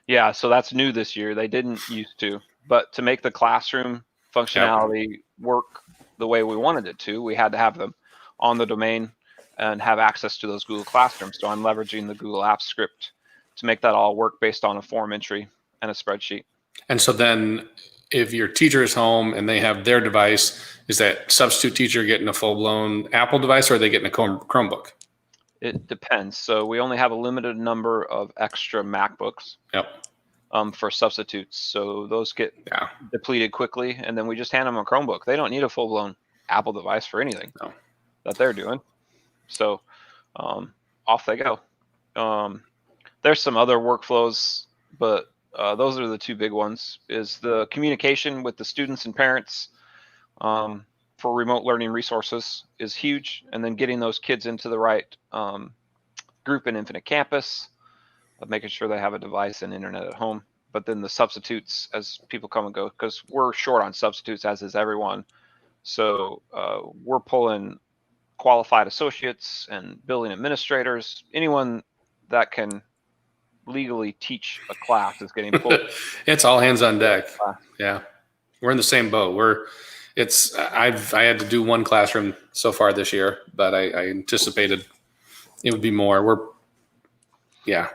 Yeah, so that's new this year. They didn't used to, but to make the classroom functionality work the way we wanted it to, we had to have them on the domain and have access to those Google Classrooms. So I'm leveraging the Google Apps script to make that all work based on a form entry and a spreadsheet. And so then if your teacher is home and they have their device, is that substitute teacher getting a full-blown Apple device, or are they getting a Chromebook? It depends. So we only have a limited number of extra MacBooks. Yep. For substitutes. So those get depleted quickly, and then we just hand them a Chromebook. They don't need a full-blown Apple device for anything that they're doing. So off they go. There's some other workflows, but those are the two big ones, is the communication with the students and parents for remote learning resources is huge, and then getting those kids into the right group in Infinite Campus, of making sure they have a device and internet at home. But then the substitutes, as people come and go, because we're short on substitutes, as is everyone. So we're pulling qualified associates and building administrators. Anyone that can legally teach a class is getting pulled. It's all hands on deck. Yeah, we're in the same boat. I had to do one classroom so far this year, but I anticipated it would be more.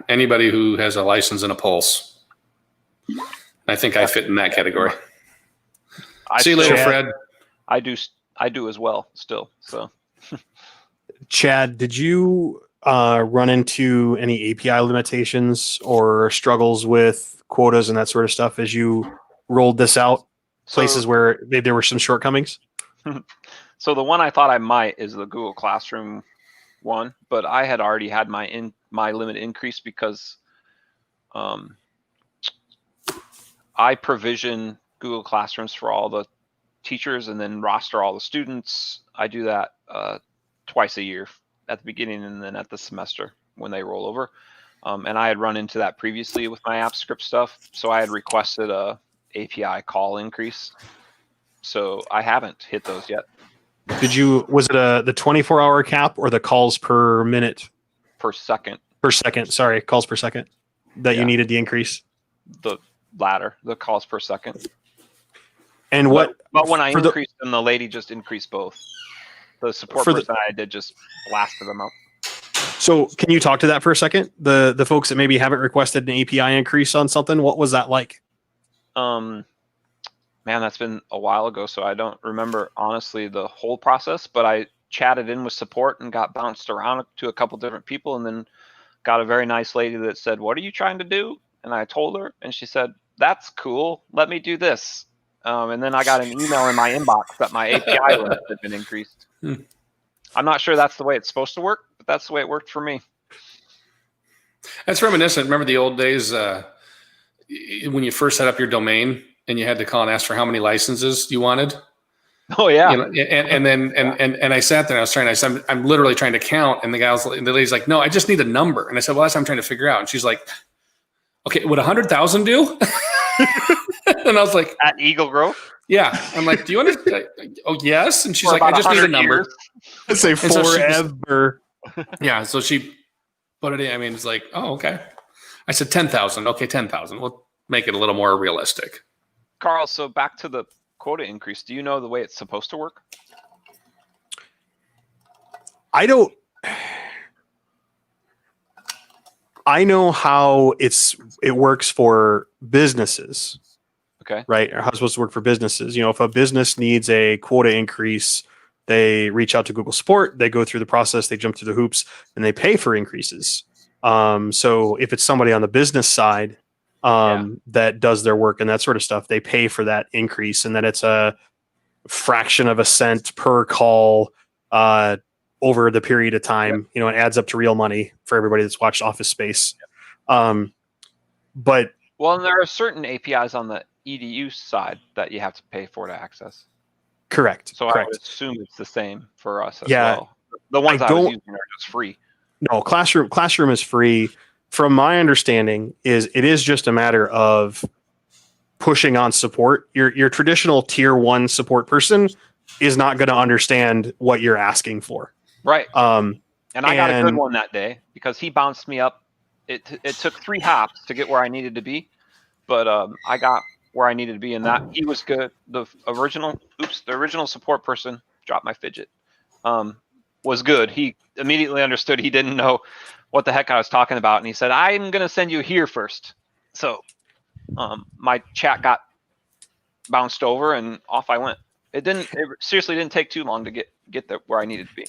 Anybody who has a license and a pulse. I think I fit in that category. See you later, Fred. I do as well still. So, Chad, did you run into any API limitations or struggles with quotas and that sort of stuff as you rolled this out? Places where there were some shortcomings? So the one I thought I might is the Google Classroom one, but I had already had my limit increase because I provision Google Classrooms for all the teachers and then roster all the students. I do that twice a year, at the beginning and then at the semester when they roll over. And I had run into that previously with my app script stuff, so I had requested a API call increase. So I haven't hit those yet. Was it the 24-hour cap or the calls per minute? Per second. Per second, sorry, calls per second that you needed the increase? The latter, the calls per second. And what? But when I increased them, the lady just increased both. The support person I did just blasted them up. So can you talk to that for a second? The folks that maybe haven't requested an API increase on something, what was that like? Man, that's been a while ago, so I don't remember honestly the whole process, but I chatted in with support and got bounced around to a couple different people, and then got a very nice lady that said, "What are you trying to do?" And I told her, and she said, "That's cool. Let me do this." And then I got an email in my inbox that my API limit had been increased. I'm not sure that's the way it's supposed to work, but that's the way it worked for me. That's reminiscent. Remember the old days when you first set up your domain and you had to call and ask for how many licenses you wanted? Oh yeah. You know, and I sat there and I said, I'm literally trying to count. And the lady's like, "No, I just need a number." And I said, "Well, that's what I'm trying to figure out." And she's like, "Okay, would 100,000 do?" And I was like, at Eagle Grove? Yeah. I'm like, "Do you understand?" "Oh, yes." And she's like, "I just need a number." I'd say forever. Yeah. So she put it in. I mean, it's like, "Oh, okay." I said 10,000. Okay, 10,000. We'll make it a little more realistic. Carl, so back to the quota increase. Do you know the way it's supposed to work? I don't. I know how it works for businesses. Okay. Right? Or how it's supposed to work for businesses. You know, if a business needs a quota increase, they reach out to Google Support, they go through the process, they jump through the hoops, and they pay for increases. So if it's somebody on the business side that does their work and that sort of stuff, they pay for that increase, and then it's a fraction of a cent per call over the period of time. Yep. You know, it adds up to real money for everybody that's watched Office Space. Yep. But there are certain APIs on the EDU side that you have to pay for to access. Correct. So correct. I would assume it's the same for us as well. The ones I was using are just free. No, Classroom is free. From my understanding, it is just a matter of pushing on support. Your traditional tier 1 support person is not going to understand what you're asking for. Right. And I got a good one that day because he bounced me up. It took 3 hops to get where I needed to be, but I got where I needed to be, and that he was good. The original support person dropped my fidget. was good. He immediately understood he didn't know what the heck I was talking about, and he said, "I'm gonna send you here first." So my chat got bounced over, and off I went. It seriously didn't take too long to get there where I needed to be.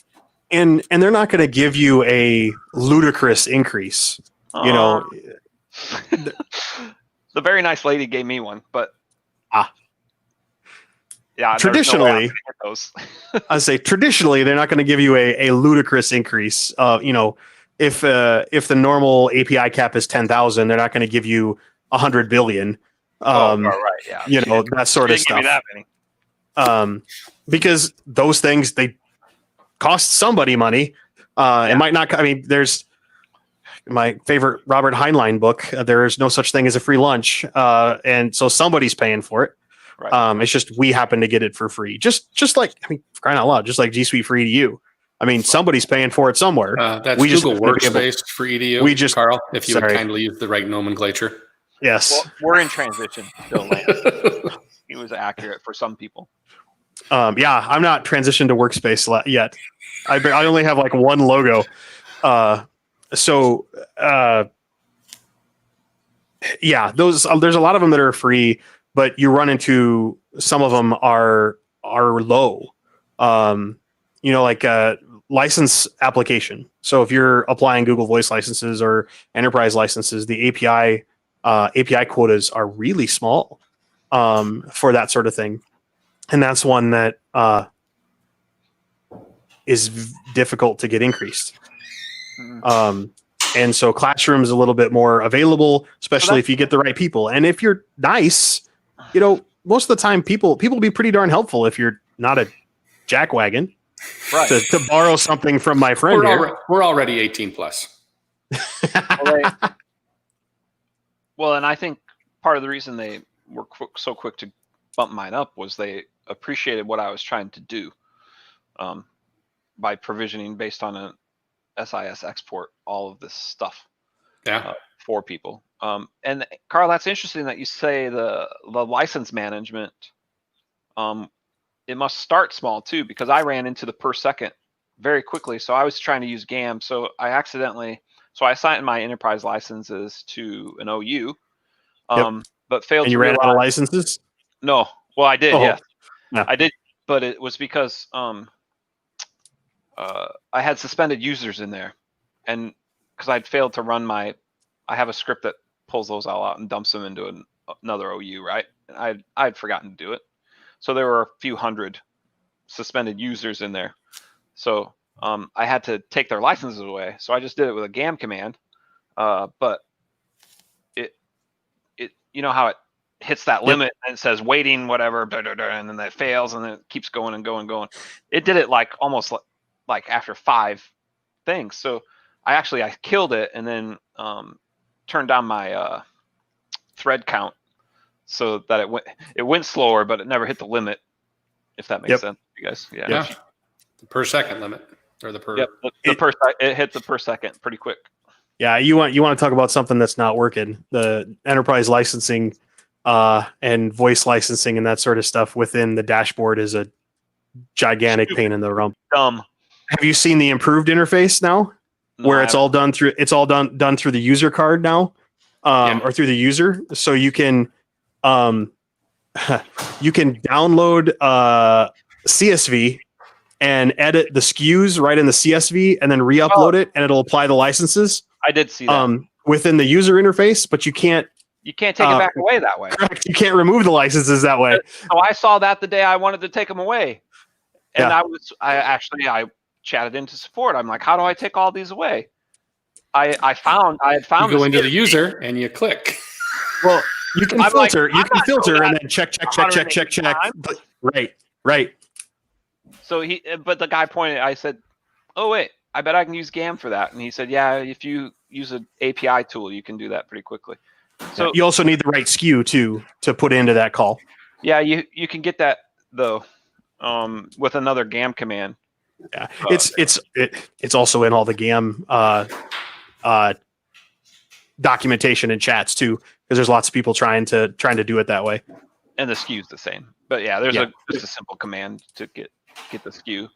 And they're not going to give you a ludicrous increase. You know, the very nice lady gave me one, but yeah, traditionally, I say traditionally they're not going to give you a ludicrous increase. You know, if the normal API cap is 10,000, they're not going to give you 100 billion. Right, yeah. You know, that sort of stuff. That many. Because those things, they cost somebody money. It might not. I mean, there's my favorite Robert Heinlein book. There is no such thing as a free lunch, and so somebody's paying for it. Right. It's just we happen to get it for free. Just like, I mean, for crying out loud, just like G Suite for EDU. I mean, somebody's paying for it somewhere. That's Google Workspace for EDU. We just, Carl, if you would kindly use the right nomenclature. Yes. Well, we're in transition still. He was accurate for some people. Yeah, I'm not transitioned to Workspace yet. I only have like one logo. Yeah, there's a lot of them that are free, but you run into some of them are low. You know, like license application. So if you're applying Google Voice licenses or enterprise licenses, the API quotas are really small for that sort of thing. And that's one that is difficult to get increased. And so Classroom is a little bit more available, especially if you get the right people. And if you're nice, you know, most of the time people be pretty darn helpful if you're not a jackwagon. Right. To borrow something from my friend we're already 18 plus. Well, and I think part of the reason they were so quick to bump mine up was they appreciated what I was trying to do by provisioning based on a SIS export, all of this stuff for people. And Carl, that's interesting that you say the license management, it must start small too, because I ran into the per second very quickly. So I was trying to use GAM. So I assigned my enterprise licenses to an OU, but failed. And you ran out of licenses? No. Well, I did. Yes. No. I did. But it was because I had suspended users in there, and because I'd failed to run I have a script that pulls those all out and dumps them into another OU, right? And I'd forgotten to do it. So there were a few hundred suspended users in there. So I had to take their licenses away. So I just did it with a GAM command. But it you know how it hits that limit and it says waiting, whatever, and then that fails and then it keeps going and going and going. It did it like almost like after 5 things. So I killed it and then turned down my thread count so that it went slower, but it never hit the limit, if that makes sense, you guys. Yeah. The per second limit or the per. Yep. It hit the per second pretty quick. Yeah, you want to talk about something that's not working. The enterprise licensing and voice licensing and that sort of stuff within the dashboard is a gigantic pain in the rump. Dumb. Have you seen the improved interface now, where it's all done through the user card now, or through the user? So you can download CSV and edit the SKUs right in the CSV, and then re-upload it, and it'll apply the licenses. I did see that within the user interface, but you can't take it back away that way. Correct. You can't remove the licenses that way. So I saw that the day I wanted to take them away, and I chatted into support. I'm like, how do I take all these away? I had found. You go into the user and you click. Well, you can filter. You can filter and then check. Right. So but the guy pointed. I said, "Oh wait, I bet I can use GAM for that." And he said, "Yeah, if you use an API tool, you can do that pretty quickly." So you also need the right SKU to put into that call. Yeah, you can get that though, with another GAM command. Yeah, it's also in all the GAM documentation and chats too, because there's lots of people trying to do it that way. And the SKU's the same, but yeah, there's just a simple command to get get the SKU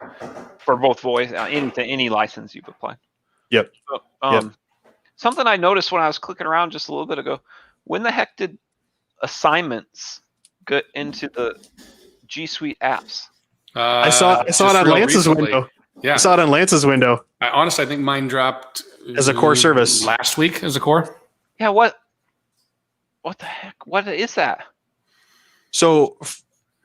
for both voice, any license you've applied. Yep. So, something I noticed when I was clicking around just a little bit ago, when the heck did assignments get into the G Suite apps? I saw it on Lance's window. Yeah. I saw it on Lance's window. I think mine dropped as a core service last week as a core. Yeah, what the heck? What is that? So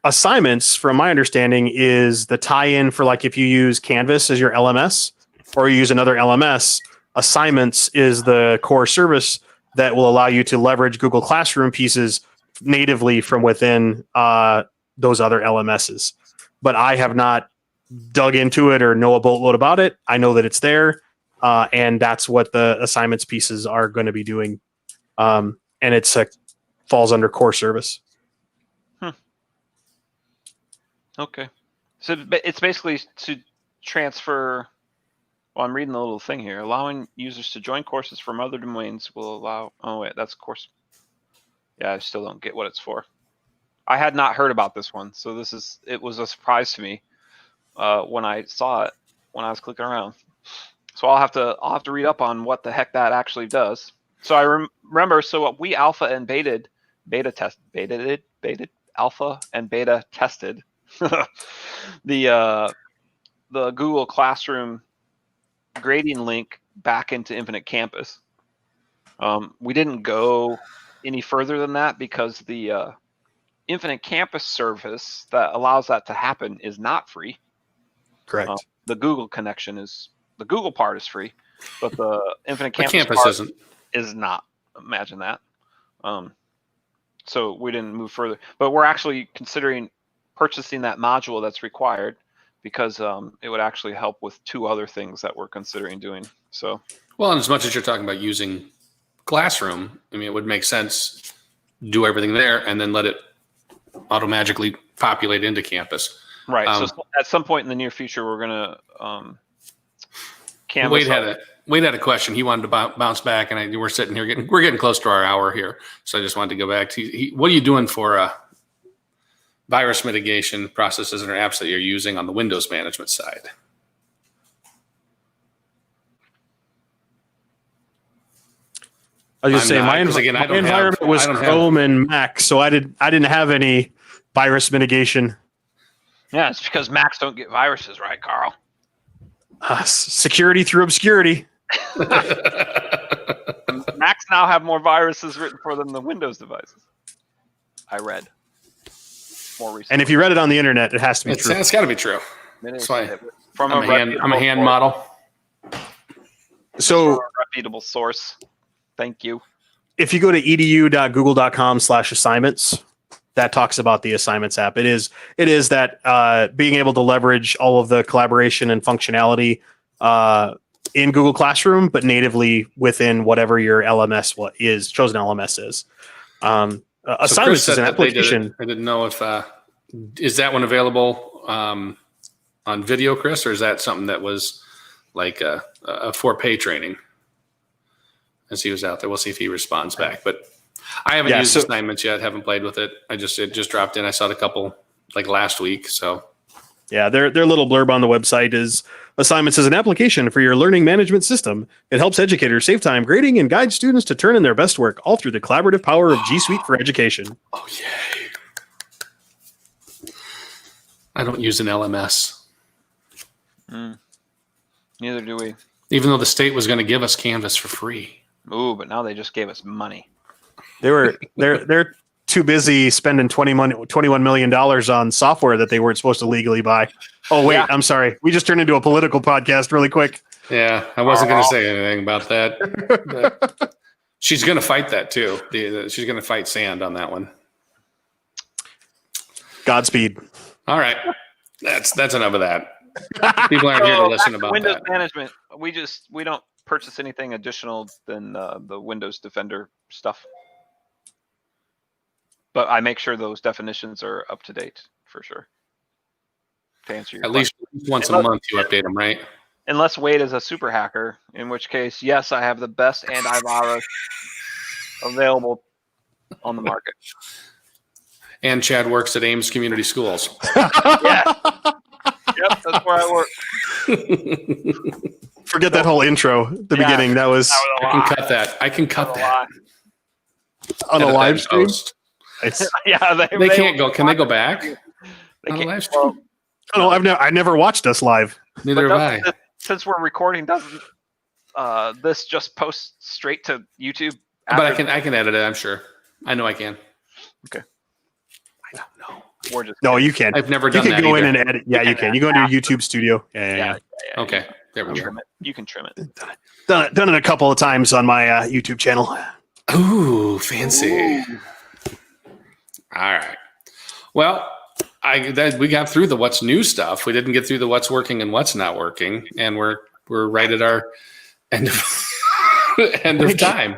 assignments, from my understanding, is the tie-in for like if you use Canvas as your LMS or you use another LMS, assignments is the core service that will allow you to leverage Google Classroom pieces natively from within those other LMSs. But I have not dug into it or know a boatload about it. I know that it's there, and that's what the assignments pieces are going to be doing. And it's falls under core service. Okay. So it's basically to transfer. Well, I'm reading the little thing here. Allowing users to join courses from other domains will allow. Oh, wait, that's course. Yeah, I still don't get what it's for. I had not heard about this one. So it was a surprise to me when I saw it, when I was clicking around. So I'll have to read up on what the heck that actually does. So I remember, so we alpha and beta tested the Google Classroom grading link back into Infinite Campus. We didn't go any further than that because the Infinite Campus service that allows that to happen is not free. Correct. The Google connection the Google part is free, but the Infinite Campus part is not. Imagine that. So we didn't move further, but we're actually considering purchasing that module that's required because it would actually help with two other things that we're considering doing. So, well, and as much as you're talking about using Classroom, I mean, it would make sense do everything there and then let it auto-magically populate into Campus. Right. So at some point in the near future, we're gonna Wade had a question. He wanted to bounce back, and we're sitting here we're getting close to our hour here. So I just wanted to go back to what are you doing for virus mitigation processes and apps that you're using on the Windows management side? I was just saying my environment was Chrome and Mac, so I didn't have any virus mitigation. Yeah, it's because Macs don't get viruses, right, Carl? Security through obscurity. Macs now have more viruses written for them than Windows devices. I read more recently. And if you read it on the internet, it has to be true. It's got to be true. That's why I'm a hand model. So a reputable source. Thank you. If you go to edu.google.com/assignments, that talks about the assignments app. It is that being able to leverage all of the collaboration and functionality in Google Classroom, but natively within whatever your chosen LMS is. Assignments is an application. I didn't know if is that one available on video, Chris, or is that something that was like a for-pay training? As he was out there, we'll see if he responds back. But I haven't used assignments yet. Haven't played with it. It just dropped in. I saw it a couple like last week. So yeah, their little blurb on the website is assignments is an application for your learning management system. It helps educators save time grading and guide students to turn in their best work, all through the collaborative power of G Suite for Education. Oh yay! I don't use an LMS. Neither do we. Even though the state was going to give us Canvas for free. Ooh, but now they just gave us money. They're too busy spending $21 million on software that they weren't supposed to legally buy. Oh wait, yeah. I'm sorry. We just turned into a political podcast really quick. Yeah, I wasn't going to say anything about that. She's going to fight that too. She's going to fight sand on that one. Godspeed. All right, that's enough of that. People aren't here to listen about Windows that. management. We don't purchase anything additional than the Windows Defender stuff. But I make sure those definitions are up to date for sure. To answer your question. Least once a month you update them, right? Unless Wade is a super hacker, in which case, yes, I have the best antivirus available on the market. And Chad works at Ames Community Schools. Yeah. Yep, that's where I work. Forget that whole intro, the beginning. That was I can cut that. I can cut that. on a Edit that live in stream. post. Nice. Yeah, They can't go. Can they go back? They On a can't, live stream? well, I never watched us live. Neither but have I. since we're recording, doesn't this just post straight to YouTube? But I after can edit it, I'm sure. I know I can. Okay. I don't know. We're just No, you can. I've never You done can that go in either. and edit. Yeah, you can. You go into your YouTube studio. Yeah. Okay, there we go. trim it. You can trim it. Done it a couple of times on my YouTube channel. Ooh, fancy. All right. Well, we got through the what's new stuff. We didn't get through the what's working and what's not working, and we're right at our end of time.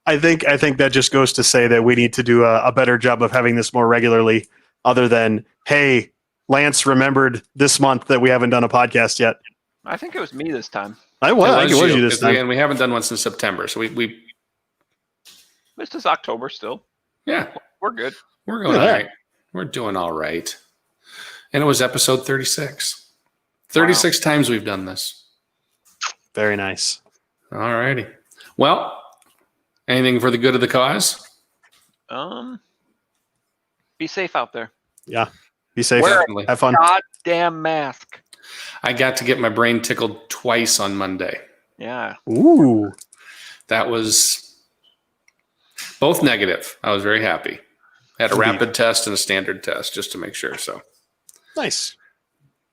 I think that just goes to say that we need to do a better job of having this more regularly. Other than, hey, Lance remembered this month that we haven't done a podcast yet. I think it was me this time. I think it was you this time. And we haven't done one since September, so we This is October still. yeah, We're good. we're going all right. We're doing all right. And it was episode 36. 36 times we've done this. Very nice. All righty. Well, anything for the good of the cause? Be safe out there. Yeah. Be safe. Definitely. Have fun. Goddamn mask. I got to get my brain tickled twice on Monday. Yeah. Ooh. That was both negative. I was very happy. Had a rapid test and a standard test just to make sure. So Nice.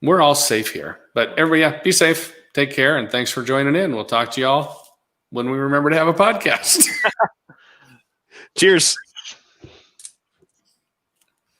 we're all safe here. But everybody, be safe. Take care. And thanks for joining in. We'll talk to y'all when we remember to have a podcast. Cheers.